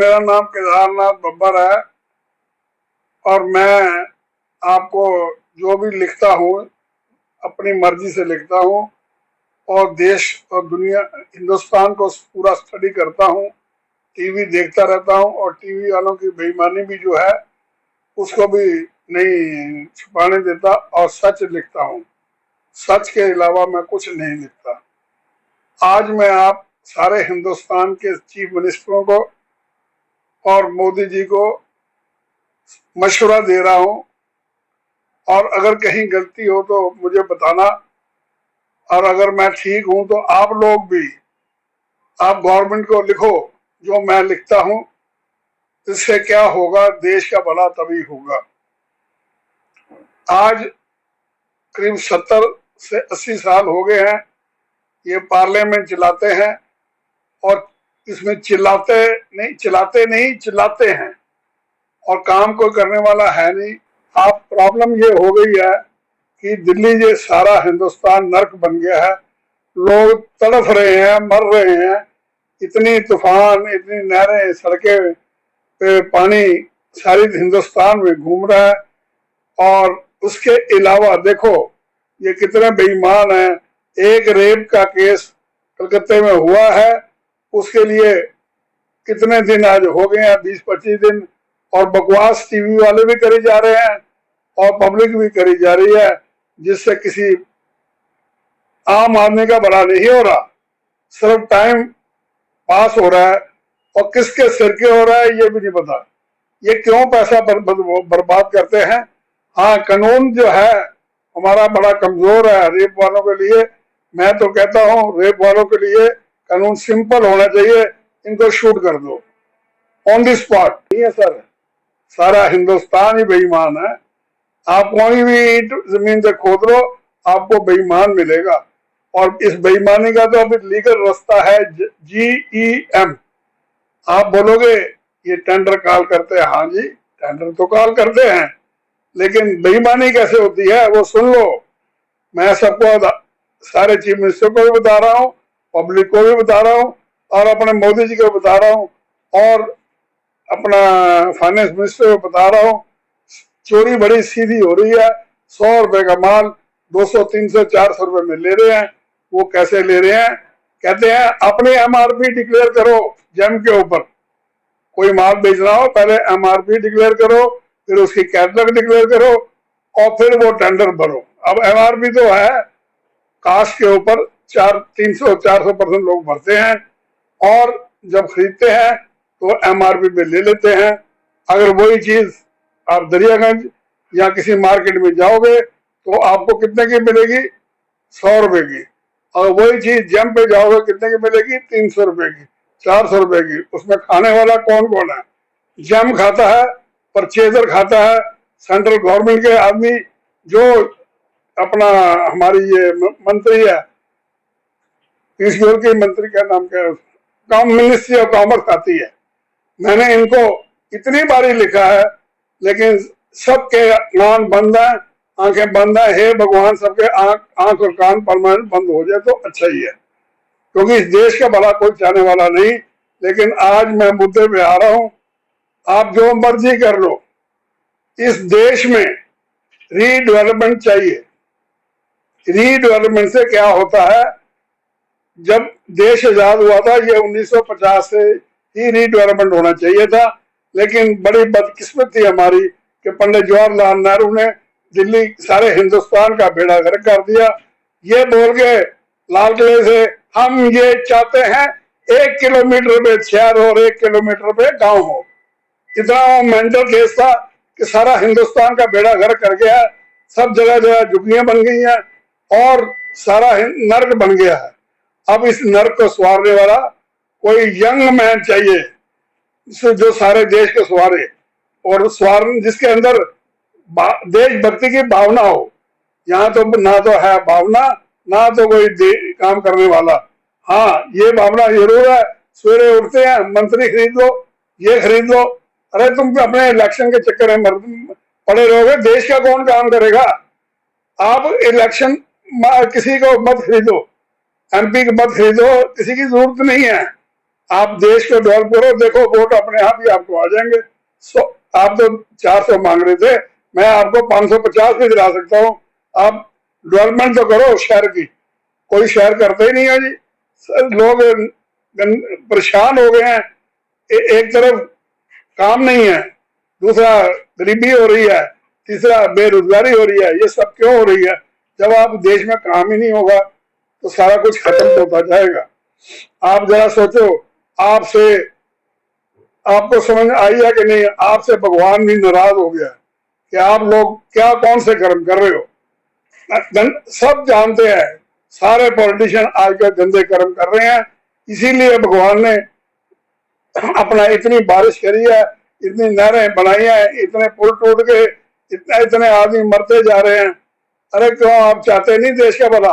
मेरा नाम केदारनाथ बब्बर है और मैं आपको जो भी लिखता हूँ अपनी मर्जी से लिखता हूँ और देश और दुनिया हिंदुस्तान को पूरा स्टडी करता हूँ, टीवी देखता रहता हूँ और टीवी वालों की बेईमानी भी जो है उसको भी नहीं छुपाने देता और सच लिखता हूँ। सच के अलावा मैं कुछ नहीं लिखता। आज मैं आप सारे हिंदुस्तान के चीफ मिनिस्टरों को और मोदी जी को मशवरा दे रहा हूँ और अगर कहीं गलती हो तो मुझे बताना, और अगर मैं ठीक हूं तो आप लोग भी आप गवर्नमेंट को लिखो जो मैं लिखता हूं। इससे क्या होगा, देश का भला तभी होगा। आज करीब 70 से 80 साल हो गए हैं ये पार्लियामेंट चलाते हैं और इसमें चिल्लाते नहीं चिल्लाते हैं और काम कोई करने वाला है नहीं। आप प्रॉब्लम ये हो गई है कि दिल्ली ये सारा हिंदुस्तान नर्क बन गया है, लोग तड़फ रहे हैं, मर रहे हैं, इतनी तूफान, इतनी नहरें, सड़कें पे पानी सारी हिंदुस्तान में घूम रहा है। और उसके अलावा देखो ये कितने बेईमान हैं। एक रेप का केस कलकत्ते में हुआ है, उसके लिए कितने दिन आज हो गए हैं, 20-25 दिन, और बकवास टीवी वाले भी करे जा रहे हैं और पब्लिक भी करी जा रही है, जिससे किसी आम आदमी का भला नहीं हो रहा, सिर्फ टाइम पास हो रहा है और किसके सिर के हो रहा है ये भी नहीं पता। ये क्यों पैसा बर्बाद करते हैं। हाँ, कानून जो है हमारा बड़ा कमजोर है रेप वालों के लिए। मैं तो कहता हूँ रेप वालों के लिए कानून सिंपल होना चाहिए, इनको शूट कर दो ऑन द स्पॉट। नहीं है सर, सारा हिंदुस्तान ही बेईमान है। आप कोई भी ईंट जमीन से खोद लो आपको बेईमान मिलेगा। और इस बेईमानी का तो अभी लीगल रास्ता है, GEM। आप बोलोगे ये टेंडर कॉल करते हैं, हाँ जी टेंडर तो कॉल करते हैं, लेकिन बेईमानी कैसे होती है वो सुन लो। मैं सबको, सारे चीफ मिनिस्टर को भी बता रहा हूँ, पब्लिक को भी बता रहा हूँ और अपने मोदी जी को बता रहा हूँ और अपना फाइनेंस मिनिस्टर को बता रहा हूँ। चोरी बड़ी सीधी हो रही है। 100 रुपए का माल 200, 300, 400 रुपए में ले रहे हैं। वो कैसे ले रहे हैं, कहते हैं अपनी MRP डिक्लेयर करो। जेम के ऊपर कोई माल बेचना हो पहले MRP डिक्लेयर करो, फिर उसकी कैटलॉग डिक्लेयर करो और फिर वो टेंडर भरो। अब MRP तो है कास्ट के ऊपर 300-400% लोग भरते हैं और जब खरीदते हैं तो MRP पे ले लेते हैं। अगर वही चीज आप दरियागंज या किसी मार्केट में जाओगे तो आपको कितने की मिलेगी, 100 रुपए की। और वही चीज जेम पे जाओगे कितने की मिलेगी, 300 रुपए की, 400 रुपए की। उसमें खाने वाला कौन कौन है, जेम खाता है, परचेजर खाता है, सेंट्रल गवर्नमेंट के आदमी, जो अपना हमारी ये मंत्री है, पीयूष के मंत्री का नाम क्या है, मिनिस्ट्री ऑफ कॉमर्स खाती है। मैंने इनको इतनी बारी लिखा है लेकिन सबके कान बंद है, आंखें बंद है। हे भगवान सबके आंख और कान परमानेंट बंद हो जाए तो अच्छा ही है, क्योंकि इस देश का भला कोई चाहने वाला नहीं। लेकिन आज मैं मुद्दे पे आ रहा हूं, आप जो मर्जी कर लो, इस देश में रीडेवलपमेंट चाहिए। रीडेवलपमेंट से क्या होता है, जब देश आजाद हुआ था ये 1950 से ही रीडेवलपमेंट होना चाहिए था, लेकिन बड़ी बदकिस्मत थी हमारी कि पंडित जवाहरलाल नेहरू ने दिल्ली सारे हिंदुस्तान का बेड़ा गर्क कर दिया। ये बोल के लाल किले से हम ये चाहते हैं 1 किलोमीटर पे शहर और 1 किलोमीटर पे गांव हो। इतना मेंटल केस था कि सारा हिंदुस्तान का बेड़ा गर्क कर गया। सब जगह जगह झुग्गियां बन गई हैं और सारा नर्क बन गया है। अब इस नर्क को संवारने वाला कोई यंग मैन चाहिए जो सारे देश को संवारे और जिसके अंदर देशभक्ति की भावना हो। यहाँ तो ना तो है भावना, ना तो कोई काम करने वाला। हाँ, ये भावना जरूर है, सवेरे उठते हैं मंत्री खरीद लो, ये खरीद लो। अरे तुम अपने इलेक्शन के चक्कर में पड़े रहोगे, देश का कौन काम करेगा। आप इलेक्शन किसी को मत खरीदो, MP को मत खरीदो, किसी की जरूरत नहीं है। आप देश को डेवलप करो, देखो वोट अपने आप ही आपको आ जाएंगे। आप तो 400 मांग रहे थे, मैं आपको 550 भी दिला सकता हूँ। आप डेवलपमेंट तो करो शहर की, कोई शहर करते ही नहीं है जी। लोग परेशान हो गए हैं, एक तरफ काम नहीं है, दूसरा गरीबी हो रही है, तीसरा बेरोजगारी हो रही है। ये सब क्यों हो रही है? जब आप देश में काम ही नहीं होगा तो सारा कुछ खत्म होता जाएगा। आप जरा सोचो, आपसे आपको समझ आई है कि नहीं? आपसे भगवान भी नाराज हो गया कि आप लोग क्या कौन से कर्म कर रहे हो। सब जानते हैं, सारे पॉलिटिशियन आजकल गंदे कर्म कर रहे हैं, इसीलिए भगवान ने अपना इतनी बारिश करी है, इतनी नहरें बनाई है, इतने पुल टूट के इतने आदमी मरते जा रहे हैं। अरे क्यों आप चाहते नहीं देश का भला?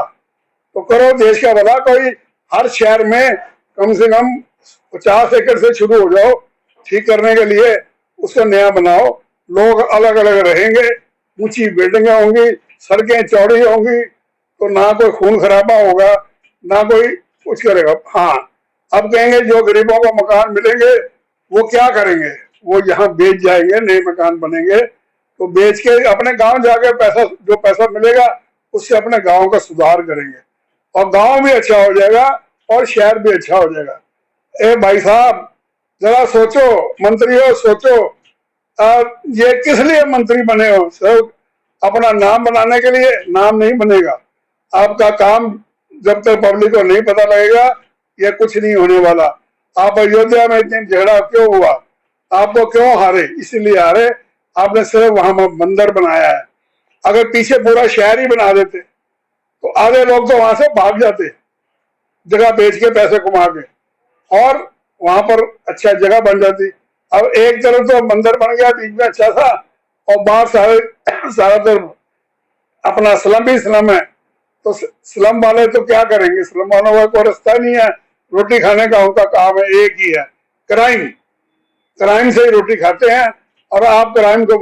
तो करो देश का भला। कोई हर शहर में कम से कम 50 एकड़ से शुरू हो जाओ ठीक करने के लिए, उसको नया बनाओ। लोग अलग अलग रहेंगे, ऊंची बिल्डिंगें होंगी, सड़कें चौड़ी होंगी, तो ना कोई खून खराबा होगा, ना कोई कुछ करेगा। हाँ, अब कहेंगे जो गरीबों को मकान मिलेंगे वो क्या करेंगे? वो यहाँ बेच जाएंगे, नए मकान बनेंगे, तो बेच के अपने गांव जाके जो पैसा मिलेगा उससे अपने गांव का सुधार करेंगे, और गांव भी अच्छा हो जाएगा और शहर भी अच्छा हो जाएगा। ए भाई साहब, जरा सोचो, मंत्रियों सोचो, ये किस लिए मंत्री बने हो? सिर्फ अपना नाम बनाने के लिए? नाम नहीं बनेगा आपका काम जब तक पब्लिक को नहीं पता लगेगा, ये कुछ नहीं होने वाला। आप अयोध्या में इतनी झगड़ा क्यों हुआ? आपको क्यों हारे? इसीलिए हारे, आपने सिर्फ वहां मंदिर बनाया है। अगर पीछे पूरा शहर ही बना देते तो आधे लोग तो वहां से भाग जाते, जगह बेच के पैसे कमा के, और वहां पर अच्छा जगह बन जाती। अब एक तरफ तो मंदिर बन गया बीच में अच्छा सा, और बाहर सारा तरफ अपना स्लम ही स्लम है। तो स्लम वाले तो क्या करेंगे? स्लम वालों का कोई रास्ता नहीं है, रोटी खाने का उनका काम है, एक ही है क्राइम। क्राइम से ही रोटी खाते हैं, और आप क्राइम को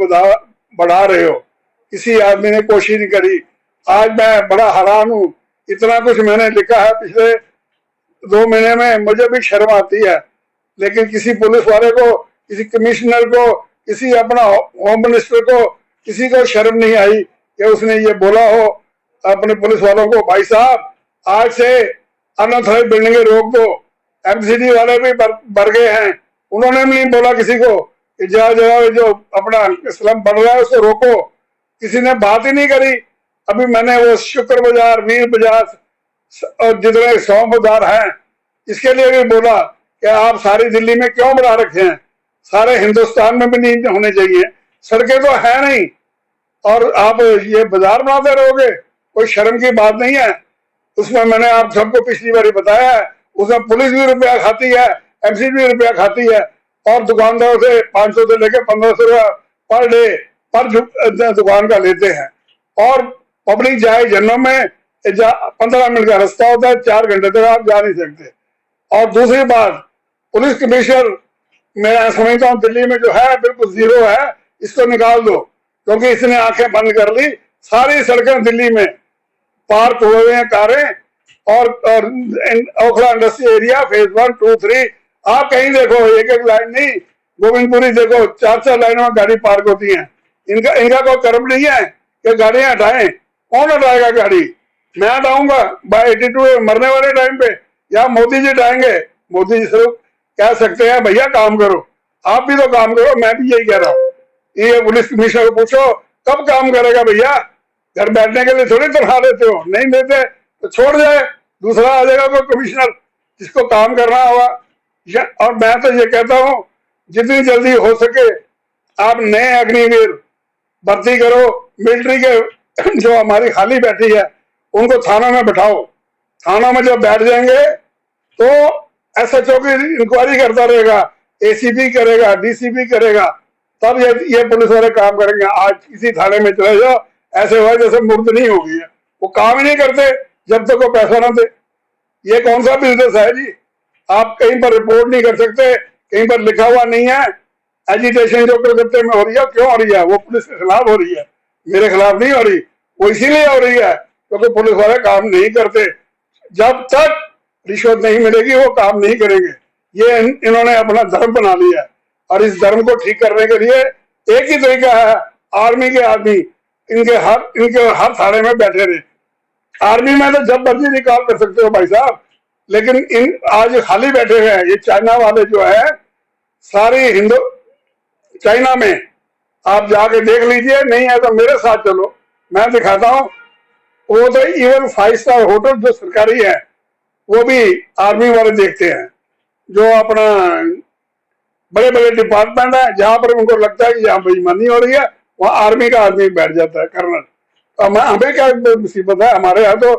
बढ़ा रहे हो। किसी आदमी ने कोशिश नहीं करी। आज मैं बड़ा हैरान हूं, इतना कुछ मैंने लिखा है पिछले 2 महीने में, मुझे भी शर्म आती है, लेकिन किसी पुलिस वाले को, किसी कमिश्नर को, किसी अपना होम मिनिस्टर को, किसी को शर्म नहीं आई कि उसने ये बोला हो अपने पुलिस वालों को, भाई साहब आज से अनऑथराइज्ड बिल्डिंगें रोक दो। एमसीडी वाले भी भर गए हैं, उन्होंने भी नहीं बोला किसी को कि जगह जगह जो अपना स्लम बढ़ रहा है उसको रोको। किसी ने बात ही नहीं करी। अभी मैंने वो शुक्र बाजार, वीर बाजार और जितने 100 बाजार हैं, इसके लिए भी बोला कि आप सारी दिल्ली में क्यों बना रखे हैं? सारे हिंदुस्तान में भी नहीं होने चाहिए, सड़कें तो है नहीं, और आप ये बाजार बनाते रहोगे? कोई शर्म की बात नहीं है। उसमें मैंने आप सबको पिछली बार बताया है, उसमें पुलिस भी रुपया खाती है, एमसीडी भी रुपया खाती है, और दुकानदारों से 500 से लेकर 1500 रुपया पर डे पर दुकान का लेते हैं। और पब्लिक जाए जन्नों में 15 मिनट का रास्ता होता है, 4 घंटे तक आप जा नहीं सकते। और दूसरी बात, पुलिस कमिश्नर मैं समझता हूँ दिल्ली में जो है बिल्कुल जीरो है, इसको निकाल दो, क्योंकि इसने आंखें बंद कर ली। सारी सड़कें दिल्ली में पार्क हुए हुए हैं कारें, और ओखला इंडस्ट्री एरिया फेज 1, 2, 3, आप कहीं देखो एक एक लाइन नहीं, गोविंदपुरी देखो 4-4 लाइनों में गाड़ी पार्क होती है। इनका कोई कर्म नहीं है कि गाड़ियां हटाएं। कौन हटाएगा गाड़ी? मैं हटाऊंगा बाय 82 मरने वाले टाइम पे, या मोदी जी हटाएंगे? मोदी जी सिर्फ कह सकते हैं भैया काम करो, आप भी तो काम करो। मैं भी यही कह रहा हूँ, ये पुलिस कमिश्नर को पूछो कब काम करेगा भैया? घर बैठने के लिए थोड़ी तनख्वाह देते हो, नहीं देते तो छोड़ जाए, दूसरा आ जाएगा कोई कमिश्नर जिसको काम करना होगा। और मैं तो ये कहता हूँ जितनी जल्दी हो सके आप नए अग्निवीर भर्ती करो। मिलिट्री के जो हमारी खाली बैठी है उनको थानों में बैठाओ। थानों में जब बैठ जाएंगे तो एसएचओ की इंक्वायरी करता रहेगा, एसीपी करेगा, डीसीपी करेगा, तब ये पुलिस वाले काम करेंगे। आज किसी थाने में चले जाओ, ऐसे हुआ जैसे मुर्द नहीं हो गई है, वो काम ही नहीं करते जब तक वो पैसा ना दे। ये कौन सा बिजनेस है जी? आप कहीं पर रिपोर्ट नहीं कर सकते, कहीं पर लिखा हुआ नहीं है। एजिटेशन जो कलकत्ते में हो रही है, क्यों हो रही है? वो पुलिस के खिलाफ हो रही है, मेरे खिलाफ नहीं हो रही। वो इसीलिए हो रही है क्योंकि पुलिस वाले काम नहीं करते। जब तक रिश्वत नहीं मिलेगी वो काम नहीं करेंगे। ये इन्होंने अपना धर्म बना लिया है। और इस धर्म को ठीक करने के लिए एक ही तरीका है, आर्मी के आदमी इनके हर थाने में बैठे रहे। आर्मी में तो जब मर्जी निकाल कर सकते हो भाई साहब, लेकिन इन आज खाली बैठे हुए हैं। ये चाइना वाले जो है सारी हिंदू, चाइना में आप जाके देख लीजिए, नहीं है तो मेरे साथ चलो, मैं दिखाता हूँ। वो तो इवन 5 स्टार होटल जो सरकारी है वो भी आर्मी वाले देखते हैं। जो अपना बड़े बड़े डिपार्टमेंट है जहां पर उनको लगता है कि यहाँ बेईमानी हो रही है, वहां आर्मी का आदमी बैठ जाता है, कर्नल। तो हमें क्या मुसीबत है, हमारे यहाँ तो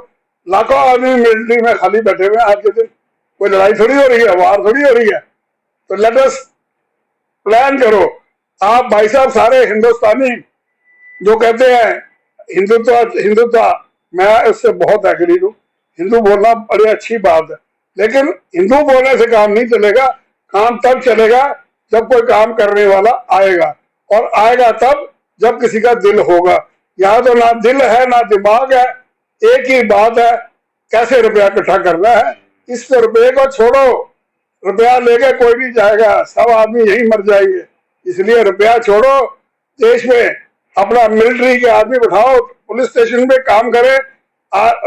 लाखों आदमी मिलिट्री में खाली बैठे हुए हैं आज के दिन। कोई लड़ाई थोड़ी हो रही है, वार थोड़ी हो रही है। तो लेट अस प्लान करो। आप भाई साहब सारे हिंदुस्तानी जो कहते हैं हिंदुत्व हिंदुत्व, मैं उससे बहुत एग्री हूँ। हिंदू बोलना बड़ी अच्छी बात है, लेकिन हिंदू बोलने से काम नहीं चलेगा। काम तब चलेगा जब कोई काम करने वाला आएगा, और आएगा तब जब किसी का दिल होगा। यहाँ तो ना दिल है ना दिमाग है, एक ही बात है, कैसे रुपया इकट्ठा करना है। इस रुपये को छोड़ो, रुपया लेके कोई नहीं जाएगा, सब आदमी यही मर जाएंगे। इसलिए रुपया छोड़ो, देश में अपना मिलिट्री के आदमी बैठाओ, पुलिस स्टेशन पे काम करे।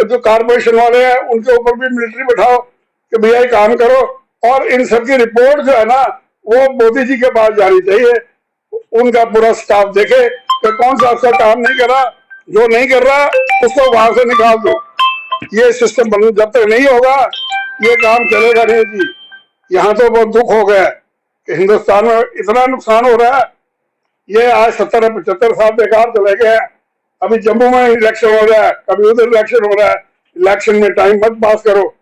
जो कारपोरेशन वाले हैं उनके ऊपर भी मिलिट्री बैठाओ कि भैया काम करो। और इन सबकी रिपोर्ट जो है ना वो मोदी जी के पास जानी चाहिए। उनका पूरा स्टाफ देखे कि कौन सा उसका काम नहीं कर रहा, जो नहीं कर रहा उसको वहां से निकाल दो। ये सिस्टम बन, जब तक नहीं होगा ये काम चलेगा नहीं जी। यहाँ तो बहुत दुख हो गया कि हिंदुस्तान में इतना नुकसान हो रहा है। ये आज 70-75 साल बेकार चले गए हैं। अभी जम्मू में इलेक्शन हो रहा है, कभी उधर इलेक्शन हो रहा है। इलेक्शन में टाइम मत पास करो,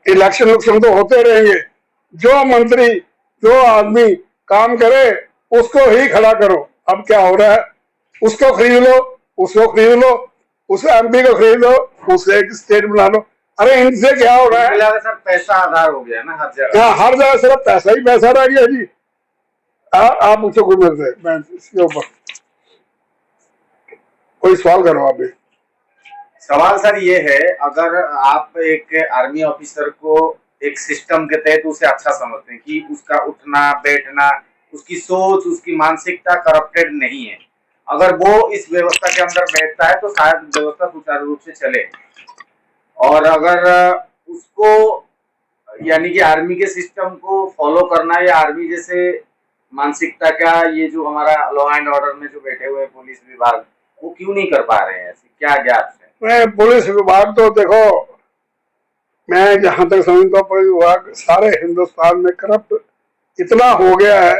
इलेक्शन तो होते रहेंगे। जो मंत्री जो आदमी काम करे उसको ही खड़ा करो। अब क्या हो रहा है, उसको खरीद लो, उसको खरीद लो, उस एमपी को खरीद लो, उससे एक स्टेट बना लो। अरे इनसे क्या हो रहा है, सर पैसा आधार हो गया ना हर जगह। हाँ, हर जगह सिर्फ पैसा ही पैसा रह गया जी। आप मुझसे कोई मिलते, मैं इसके ऊपर कोई सवाल करो आप भी। सवाल सर ये है, अगर आप एक आर्मी ऑफिसर को एक सिस्टम के तहत उसे अच्छा समझते हैं कि उसका उठना बैठना, उसकी सोच, उसकी मानसिकता करप्टेड नहीं है, अगर वो इस व्यवस्था के अंदर बैठता है तो शायद व्यवस्था सुचारू रूप से चले। और अगर उसको यानी कि आर्मी के सिस्टम को फॉलो करना या आर्मी जैसे मानसिकता का, ये जो हमारा लॉ एंड ऑर्डर में जो बैठे हुए पुलिस विभाग, वो क्यों नहीं कर पा रहे हैं? ऐसे क्या गैप है? पुलिस विभाग तो देखो, मैं जहां तक समझता हूँ पुलिस विभाग सारे हिंदुस्तान में करप्ट इतना हो गया है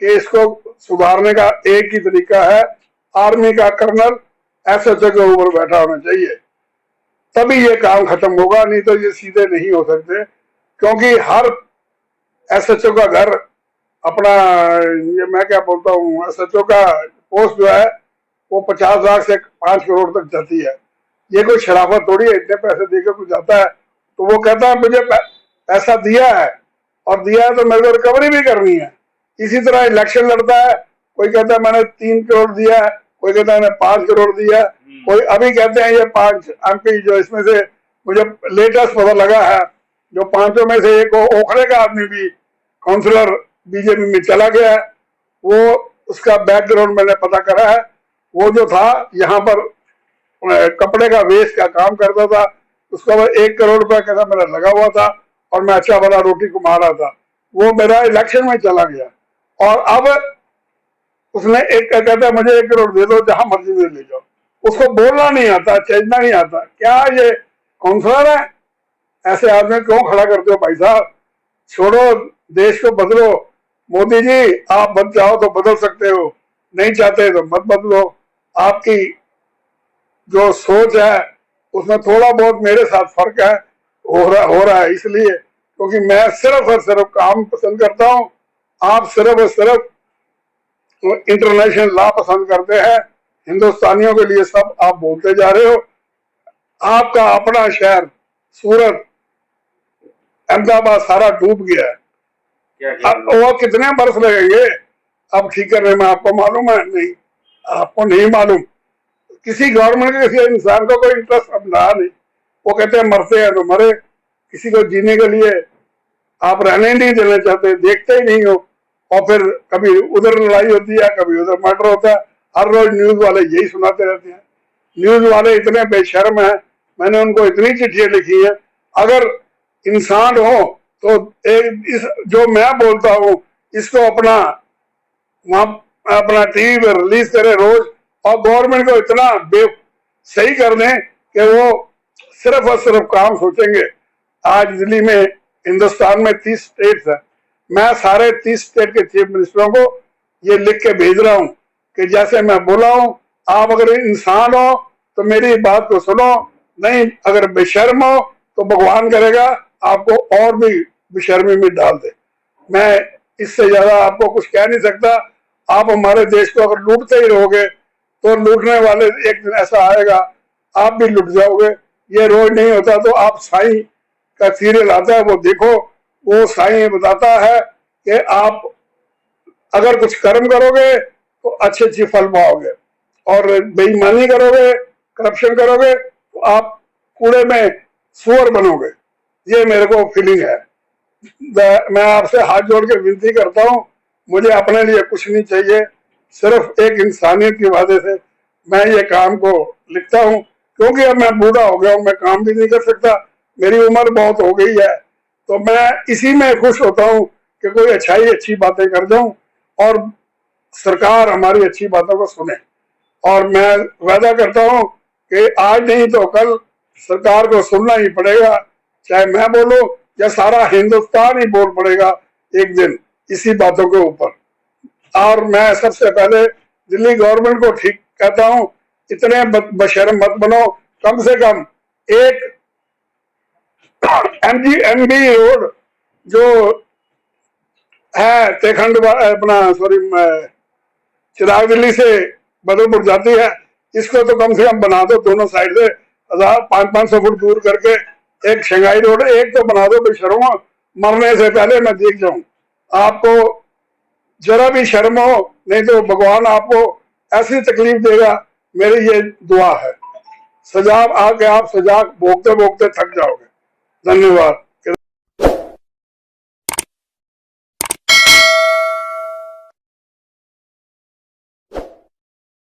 कि इसको सुधारने का एक ही तरीका है, आर्मी का कर्नल एसएचओ के ऊपर बैठा होना चाहिए, तभी ये काम खत्म होगा। नहीं तो ये सीधे नहीं हो सकते, क्योंकि हर एसएचओ का घर अपना, ये मैं क्या बोलता हूँ, एसएचओ का पोस्ट जो है वो 50 लाख से 5 करोड़ तक जाती है। ये कोई शराफत थोड़ी है, इतने पैसे देकर कुछ जाता है तो वो कहता है मुझे पैसा दिया है और दिया है तो मेरे को रिकवरी भी करनी है। इसी तरह इलेक्शन लड़ता है, कोई कहता है मैंने 3 करोड़ दिया है, कोई कहता है मैंने 5 करोड़ दिया है, कोई अभी कहते हैं ये 5 एमपी जो, इसमें से मुझे लेटेस्ट पता लगा है जो 5 में से एक ओखरे का आदमी भी काउंसिलर बीजेपी में चला गया है। वो उसका बैकग्राउंड मैंने पता करा है। वो जो था यहाँ पर कपड़े का वेस्ट का काम करता था, उसका 1 करोड़ रुपया कहता मेरा लगा हुआ था और मैं अच्छा भला रोटी कमा रहा था। वो मेरा इलेक्शन में चला गया और अब उसने एक कहता है मुझे 1 करोड़ दे दो, जहां मर्जी में ले जाओ। उसको बोलना नहीं आता, चेंजना नहीं आता। क्या ये काउंसलर है? ऐसे आदमी क्यों खड़ा करते हो भाई साहब? छोड़ो, देश को बदलो। मोदी जी आप बच जाओ तो बदल सकते हो, नहीं चाहते तो मत बदलो। आपकी जो सोच है उसमें थोड़ा बहुत मेरे साथ फर्क है, हो रहा है इसलिए क्योंकि मैं सिर्फ और सिर्फ काम पसंद करता हूँ। आप सिर्फ और सिर्फ इंटरनेशनल लॉ पसंद करते हैं। हिंदुस्तानियों के लिए सब आप बोलते जा रहे हो। आपका अपना शहर सूरत, अहमदाबाद सारा डूब गया है। अब वो कितने बरस लगेंगे अब ठीक करने में? आपको मालूम है? नहीं, आपको नहीं मालूम। किसी गवर्नमेंट के किसी इंसान को कोई इंटरेस्ट अब रहा नहीं। वो कहते हैं मरते हैं तो मरे, किसी को जीने के लिए आप रहने नहीं देना चाहते, देखते ही नहीं हो, और फिर कभी उधर लड़ाई होती है, कभी उधर मर्डर होता है। हर रोज न्यूज वाले यही सुनाते रहते हैं। न्यूज वाले इतने बेशर्म हैं, मैंने उनको इतनी चिट्ठियां लिखी हैं। अगर इंसान हो तो इस जो मैं बोलता हूँ इसको अपना टीवी पर रिलीज करे रोज, और गवर्नमेंट को इतना सही कर दें कि वो सिर्फ और सिर्फ काम सोचेंगे। आज दिल्ली में, हिंदुस्तान में 30 स्टेट्स है, मैं सारे 30 स्टेट के चीफ मिनिस्टरों को ये लिख के भेज रहा हूँ कि जैसे मैं बोला हूँ, आप अगर इंसान हो तो मेरी बात को सुनो, नहीं अगर बेशर्म हो तो भगवान करेगा आपको और भी बेशर्मी में डाल दे। मैं इससे ज्यादा आपको कुछ कह नहीं सकता। आप हमारे देश को अगर लूटते ही रहोगे तो लूटने वाले एक दिन ऐसा आएगा, आप भी लुट जाओगे। ये रोज नहीं होता तो आप साईं का सीरियल आता है वो देखो, वो साईं बताता है कि आप अगर कुछ कर्म करोगे तो अच्छे अच्छे फल पाओगे, और बेईमानी करोगे, करप्शन करोगे तो आप कूड़े में सुअर बनोगे। ये मेरे को फीलिंग है। मैं आपसे हाथ जोड़ के विनती करता हूँ, मुझे अपने लिए कुछ नहीं चाहिए, सिर्फ एक इंसानियत की वजह से मैं ये काम को लिखता हूँ, क्योंकि अब मैं बूढ़ा हो गया हूँ, मैं काम भी नहीं कर सकता, मेरी उम्र बहुत हो गई है। तो मैं इसी में खुश होता हूँ कि कोई अच्छी बातें कर जाऊं और सरकार हमारी अच्छी बातों को सुने। और मैं वादा करता हूँ कि आज नहीं तो कल सरकार को सुनना ही पड़ेगा, चाहे मैं बोलूं या सारा हिंदुस्तान ही बोल पड़ेगा एक दिन इसी बातों के ऊपर। और मैं सबसे पहले दिल्ली गवर्नमेंट को ठीक कहता हूँ, इतने बशर्म मत बनो। कम से कम एक MB रोड जो है तेखंड अपना चिराग दिल्ली से बदरपुर जाती है, इसको तो कम से कम बना दो, दोनों साइड से 500-500 फुट दूर करके एक शंघाई रोड एक तो बना दो। बेशर्म हो, मरने से पहले मैं देख जाऊं। आपको जरा भी शर्म हो, नहीं तो भगवान आपको ऐसी तकलीफ देगा। मेरी ये दुआ है, सजा आके आप सजा भोगते भोगते थक जाओगे। धन्यवाद।